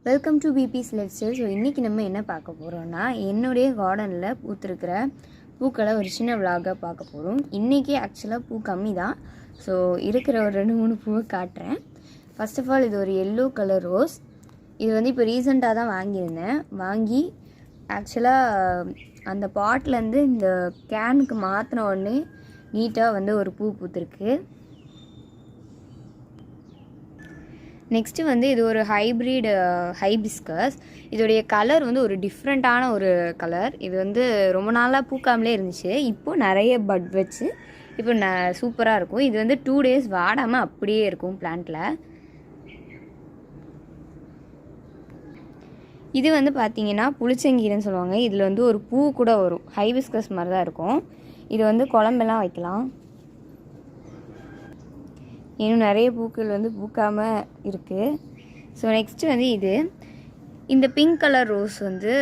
Welcome to பிபிஸ் life style. So இன்றைக்கி நம்ம என்ன பார்க்க போகிறோம்னா, என்னுடைய கார்டனில் பூத்திருக்கிற பூக்களை ஒரு சின்ன விலாகாக பார்க்க போகிறோம். இன்றைக்கி ஆக்சுவலாக பூ கம்மி தான். ஸோ இருக்கிற ஒரு 2-3 பூவை காட்டுறேன். ஃபர்ஸ்ட் ஆஃப் ஆல் இது ஒரு எல்லோ கலர் ரோஸ். இது வந்து இப்போ ரீசெண்டாக தான் வாங்கி ஆக்சுவலாக அந்த பாட்லேருந்து இந்த கேனுக்கு மாற்றின உடனே நீட்டாக வந்து ஒரு பூ பூத்திருக்கு. நெக்ஸ்ட்டு வந்து இது ஒரு ஹைப்ரிட் ஹைபிஸ்கஸ். இதோடைய கலர் வந்து ஒரு டிஃப்ரெண்ட்டான ஒரு கலர். இது வந்து ரொம்ப நாளாக பூக்காமலே இருந்துச்சு. இப்போது நிறைய பட் வச்சு இப்போ சூப்பராக இருக்கும். இது வந்து 2 days வாடாமல் அப்படியே இருக்கும் பிளான்ட்டில். இது வந்து பார்த்திங்கன்னா புளிச்சங்கீரைன்னு சொல்லுவாங்க. இதில் வந்து ஒரு பூ கூட வரும். ஹைபிஸ்கஸ் மாதிரி தான் இருக்கும். இது வந்து குழம்பெல்லாம் வைக்கலாம். இன்னும் நிறைய பூக்கள் வந்து பூக்காமல் இருக்குது. ஸோ நெக்ஸ்ட்டு வந்து இந்த பிங்க் கலர் ரோஸ் வந்து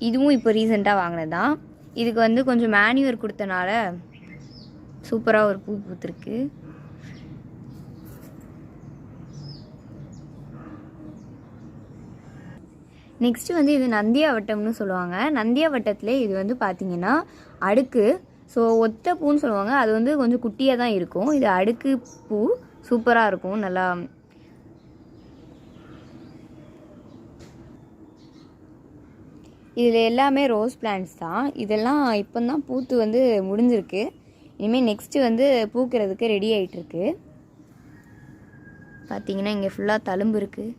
இதுவும் இப்போ ரீசெண்டாக வாங்கினது தான். இதுக்கு வந்து கொஞ்சம் மேன்யூர் கொடுத்தனால சூப்பராக ஒரு பூ பூத்துருக்கு. நெக்ஸ்ட்டு வந்து இது நந்தியாவட்டம்னு சொல்லுவாங்க. நந்தியாவட்டத்தில் இது வந்து பார்த்திங்கன்னா அடுக்கு. ஸோ ஒத்த பூன்னு சொல்லுவாங்க. அது வந்து கொஞ்சம் குட்டியாக தான் இருக்கும். இது அடுக்கு பூ சூப்பராக இருக்கும். நல்லா இதில் எல்லாமே ரோஸ் பிளான்ட்ஸ் தான். இதெல்லாம் இப்போ தான் பூத்து வந்து முடிஞ்சிருக்கு. இனிமேல் நெக்ஸ்ட்டு வந்து பூக்கிறதுக்கு ரெடி ஆகிட்டுருக்கு. பார்த்திங்கன்னா இங்கே ஃபுல்லாக தழும்பு இருக்குது.